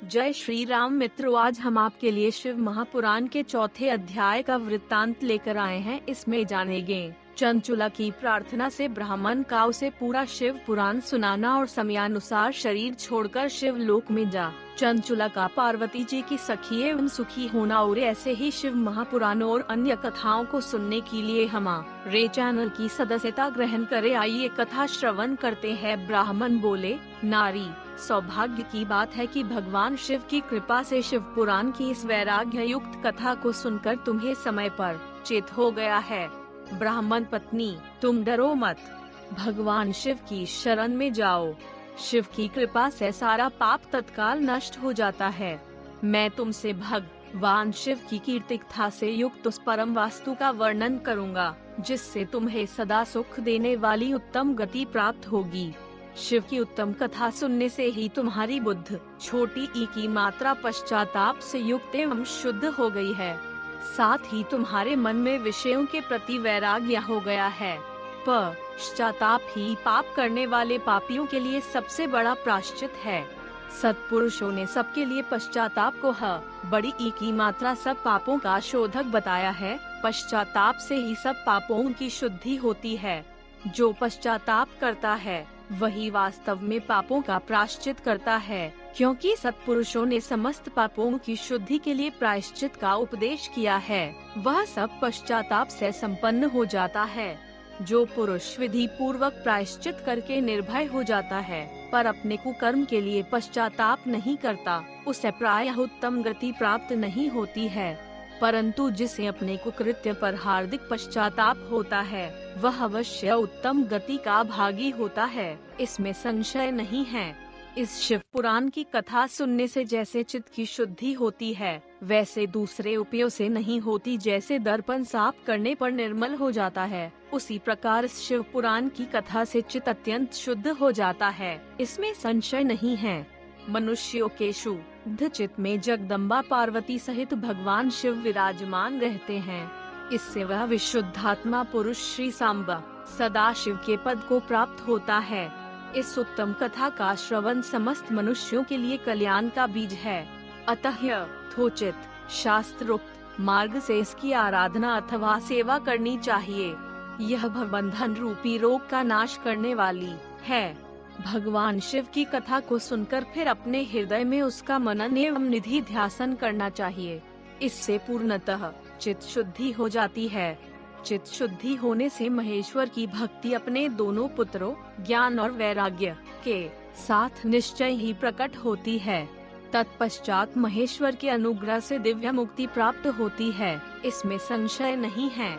जय श्री राम मित्रों, आज हम आपके लिए शिव महापुराण के चौथे अध्याय का वृत्तांत लेकर आए हैं। इसमें जानेंगे चंचुला की प्रार्थना से ब्राह्मण का उसे पूरा शिव पुराण सुनाना और समयानुसार शरीर छोड़कर शिव लोक में जा चंचुला का पार्वती जी की सखी एवं सुखी होना। और ऐसे ही शिव महापुराणों और अन्य कथाओं को सुनने के लिए हमारे चैनल की सदस्यता ग्रहण करें। आइए कथा श्रवण करते हैं। ब्राह्मण बोले, नारी, सौभाग्य की बात है कि भगवान शिव की कृपा से शिव पुराण की इस वैराग्य युक्त कथा को सुनकर तुम्हें समय पर चित हो गया है। ब्राह्मण पत्नी, तुम डरो मत, भगवान शिव की शरण में जाओ। शिव की कृपा से सारा पाप तत्काल नष्ट हो जाता है। मैं तुमसे भगवान शिव की कीर्तिकथा से युक्त उस परम वास्तु का वर्णन करूंगा, जिससे तुम्हें सदा सुख देने वाली उत्तम गति प्राप्त होगी। शिव की उत्तम कथा सुनने से ही तुम्हारी बुद्धि छोटी ई की मात्रा पश्चाताप से युक्त एवं शुद्ध हो गई है। साथ ही तुम्हारे मन में विषयों के प्रति वैराग्य हो गया है। पश्चाताप ही पाप करने वाले पापियों के लिए सबसे बड़ा प्रायश्चित है। सत्पुरुषों ने सबके लिए पश्चाताप को बड़ी ई की मात्रा सब पापों का शोधक बताया है। पश्चाताप से ही सब पापों की शुद्धि होती है। जो पश्चाताप करता है वही वास्तव में पापों का प्रायश्चित करता है, क्योंकि सत्पुरुषों ने समस्त पापों की शुद्धि के लिए प्रायश्चित का उपदेश किया है। वह सब पश्चाताप से संपन्न हो जाता है। जो पुरुष विधि पूर्वक प्रायश्चित करके निर्भय हो जाता है पर अपने कुकर्म के लिए पश्चाताप नहीं करता, उसे प्रायः उत्तम गति प्राप्त नहीं होती है। परंतु जिसे अपने कुकृत्य पर हार्दिक पश्चाताप होता है वह अवश्य उत्तम गति का भागी होता है, इसमें संशय नहीं है। इस शिव पुराण की कथा सुनने से जैसे चित्त की शुद्धि होती है, वैसे दूसरे उपायों से नहीं होती। जैसे दर्पण साफ करने पर निर्मल हो जाता है, उसी प्रकार इस शिव पुराण की कथा से चित्त अत्यंत शुद्ध हो जाता है, इसमें संशय नहीं है। मनुष्यों के शुद्ध चित्त में जगदम्बा पार्वती सहित भगवान शिव विराजमान रहते हैं। इससे वह विशुद्धात्मा पुरुष श्री सांबा सदा शिव के पद को प्राप्त होता है। इस उत्तम कथा का श्रवण समस्त मनुष्यों के लिए कल्याण का बीज है। अतः यथोचित शास्त्रोक्त मार्ग से इसकी आराधना अथवा सेवा करनी चाहिए। यह भवबंधन रूपी रोग का नाश करने वाली है। भगवान शिव की कथा को सुनकर फिर अपने हृदय में उसका मनन एवं निधि ध्यासन करना चाहिए। इससे पूर्णतः चित्त शुद्धि हो जाती है। चित्त शुद्धि होने से महेश्वर की भक्ति अपने दोनों पुत्रों ज्ञान और वैराग्य के साथ निश्चय ही प्रकट होती है। तत्पश्चात महेश्वर के अनुग्रह से दिव्य मुक्ति प्राप्त होती है, इसमें संशय नहीं है।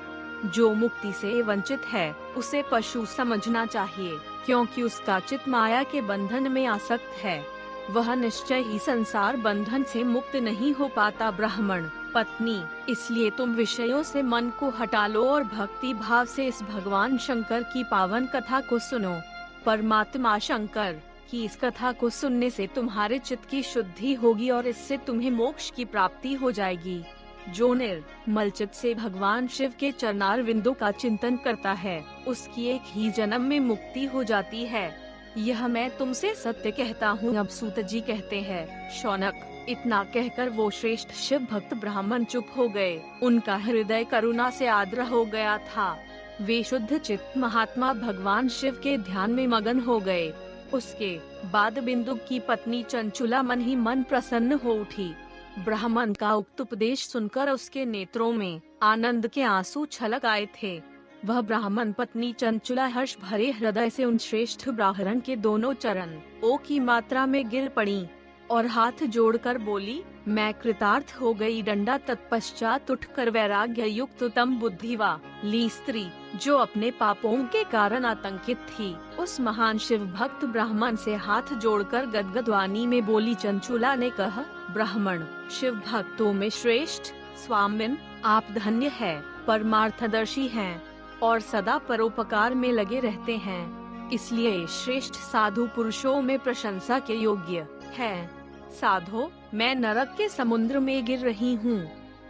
जो मुक्ति से वंचित है उसे पशु समझना चाहिए, क्योंकि उसका चित्त माया के बंधन में आसक्त है। वह निश्चय ही संसार बंधन से मुक्त नहीं हो पाता। ब्राह्मण पत्नी, इसलिए तुम विषयों से मन को हटा लो और भक्ति भाव से इस भगवान शंकर की पावन कथा को सुनो। परमात्मा शंकर की इस कथा को सुनने से तुम्हारे चित्त की शुद्धि होगी और इससे तुम्हें मोक्ष की प्राप्ति हो जाएगी। जो निर्मल चित्त से भगवान शिव के चरणार विंदों का चिंतन करता है, उसकी एक ही जन्म में मुक्ति हो जाती है। यह मैं तुमसे सत्य कहता हूँ। अब सूत जी कहते हैं, शौनक, इतना कहकर वो श्रेष्ठ शिव भक्त ब्राह्मण चुप हो गए। उनका हृदय करुणा से आर्द्र हो गया था। वे शुद्ध चित्त महात्मा भगवान शिव के ध्यान में मगन हो गए। उसके बाद बिंदु की पत्नी चंचुला मन ही मन प्रसन्न हो उठी। ब्राह्मण का उक्त उपदेश सुनकर उसके नेत्रों में आनंद के आंसू छलक आए थे। वह ब्राह्मण पत्नी चंचुला हर्ष भरे हृदय से उन श्रेष्ठ ब्राह्मण के दोनों चरण ओ की मात्रा में गिर पड़ी और हाथ जोड़कर बोली, मैं कृतार्थ हो गई। डंडा तत्पश्चात उठकर वैराग्य युक्त उत्तम बुद्धि वाली स्त्री, जो अपने पापों के कारण आतंकित थी, उस महान शिव भक्त ब्राह्मण से हाथ जोड़कर गदगद वाणी में बोली। चंचुला ने कहा, ब्राह्मण शिव भक्तों में श्रेष्ठ स्वामिन, आप धन्य है, परमार्थदर्शी हैं और सदा परोपकार में लगे रहते हैं, इसलिए श्रेष्ठ साधु पुरुषों में प्रशंसा के योग्य है। साधो, मैं नरक के समुद्र में गिर रही हूँ,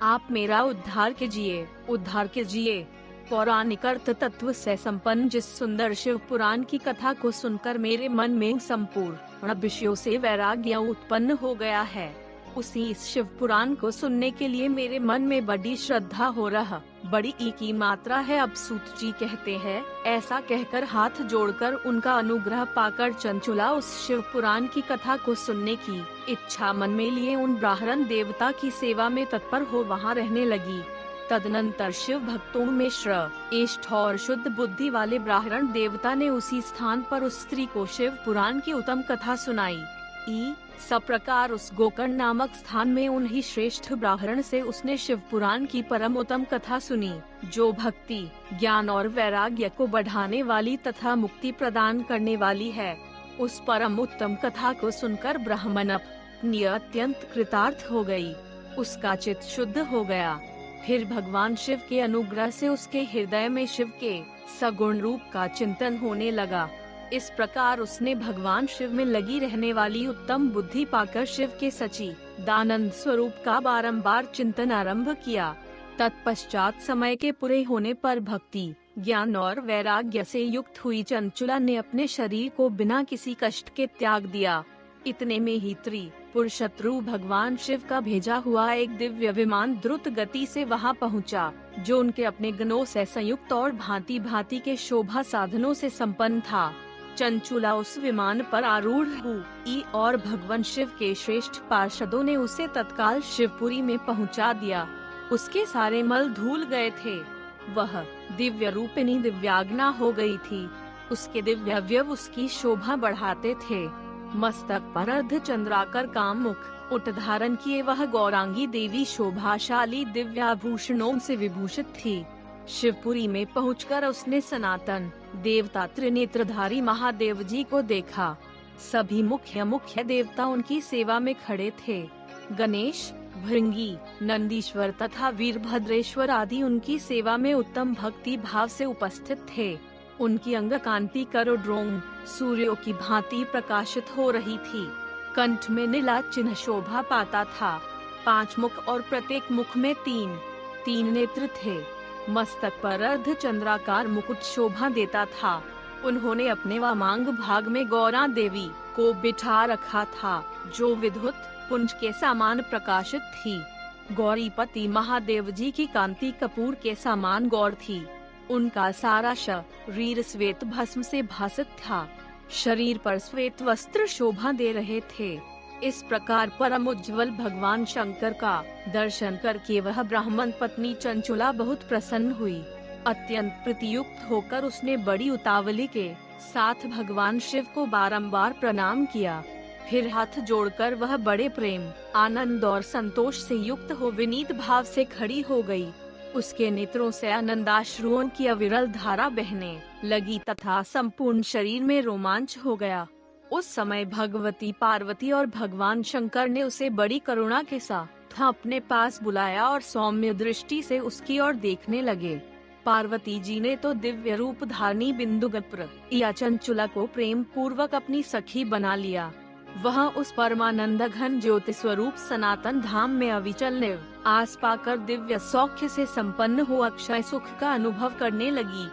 आप मेरा उद्धार कीजिए, उद्धार कीजिए। पौराणिक अर्थ तत्व से संपन्न जिस सुंदर शिव पुराण की कथा को सुनकर मेरे मन में संपूर्ण विषयों से वैराग्य उत्पन्न हो गया है, उसी इस शिव पुराण को सुनने के लिए मेरे मन में बड़ी श्रद्धा हो रहा। बड़ी ई की मात्रा है। अब सूत जी कहते हैं, ऐसा कहकर हाथ जोड़कर उनका अनुग्रह पाकर चंचुला उस शिव पुराण की कथा को सुनने की इच्छा मन में लिए उन ब्राह्मण देवता की सेवा में तत्पर हो वहाँ रहने लगी। तदनंतर शिव भक्तों में श्रेष्ठ और शुद्ध बुद्धि वाले ब्राह्मण देवता ने उसी स्थान पर उस स्त्री को शिव पुराण की उत्तम कथा सुनाई। सब प्रकार उस गोकर्ण नामक स्थान में उन्हीं श्रेष्ठ ब्राह्मण से उसने शिव पुराण की परम उत्तम कथा सुनी, जो भक्ति, ज्ञान और वैराग्य को बढ़ाने वाली तथा मुक्ति प्रदान करने वाली है। उस परम उत्तम कथा को सुनकर ब्राह्मण अपनी अत्यंत कृतार्थ हो गई। उसका चित्त शुद्ध हो गया। फिर भगवान शिव के अनुग्रह से उसके हृदय में शिव के सगुण रूप का चिंतन होने लगा। इस प्रकार उसने भगवान शिव में लगी रहने वाली उत्तम बुद्धि पाकर शिव के सच्चिदानंद स्वरूप का बारंबार चिंतन आरंभ किया। तत्पश्चात समय के पूरे होने पर भक्ति, ज्ञान और वैराग्य से युक्त हुई चंचुला ने अपने शरीर को बिना किसी कष्ट के त्याग दिया। इतने में ही त्रिपुर शत्रु भगवान शिव का भेजा हुआ एक दिव्य विमान द्रुत गति से वहां पहुंचा, जो उनके अपने गणों से संयुक्त और भांति भांति के शोभा साधनों से संपन्न था। चंचुला उस विमान पर आरूढ़ हुई और भगवान शिव के श्रेष्ठ पार्षदों ने उसे तत्काल शिवपुरी में पहुंचा दिया। उसके सारे मल धुल गए थे। वह दिव्य रूपिणी दिव्याग्ना हो गई थी। उसके दिव्य अवयव उसकी शोभा बढ़ाते थे। मस्तक पर अर्ध चंद्राकर कामुक उट धारण किए वह गौरांगी देवी शोभाशाली दिव्याभूषणों से विभूषित थी। शिवपुरी में पहुंचकर उसने सनातन देवता त्रिनेत्रधारी महादेव जी को देखा। सभी मुख्य देवता उनकी सेवा में खड़े थे। गणेश, भृंगी, नंदीश्वर तथा वीरभद्रेश्वर आदि उनकी सेवा में उत्तम भक्ति भाव से उपस्थित थे। उनकी अंग कांति करोड़ों सूर्यों की भांति प्रकाशित हो रही थी। कंठ में नीला चिन्ह शोभा पाता था। 5 मुख और प्रत्येक मुख में 3 नेत्र थे। मस्तक पर अर्ध चंद्राकार मुकुट शोभा देता था। उन्होंने अपने वामांग भाग में गौरा देवी को बिठा रखा था, जो विद्युत पुंज के समान प्रकाशित थी। गौरीपति महादेव जी की कांति कपूर के समान गौर थी। उनका सारा शरीर श्वेत भस्म से भासित था। शरीर पर श्वेत वस्त्र शोभा दे रहे थे। इस प्रकार परम उज्ज्वल भगवान शंकर का दर्शन करके वह ब्राह्मण पत्नी चंचुला बहुत प्रसन्न हुई। अत्यंत प्रीतियुक्त होकर उसने बड़ी उतावली के साथ भगवान शिव को बारंबार प्रणाम किया। फिर हाथ जोड़कर वह बड़े प्रेम, आनंद और संतोष से युक्त हो विनीत भाव से खड़ी हो गई। उसके नेत्रों से आनंदाश्रुओं की अविरल धारा बहने लगी तथा संपूर्ण शरीर में रोमांच हो गया। उस समय भगवती पार्वती और भगवान शंकर ने उसे बड़ी करुणा के साथ अपने पास बुलाया और सौम्य दृष्टि से उसकी ओर देखने लगे। पार्वती जी ने तो दिव्य रूप धारणी बिंदुगप्र या चंचुला को प्रेम पूर्वक अपनी सखी बना लिया। वह उस परमानंद घन ज्योति स्वरूप सनातन धाम में अविचल निवास पाकर दिव्य सौख्य से संपन्न हो अक्षय सुख का अनुभव करने लगी।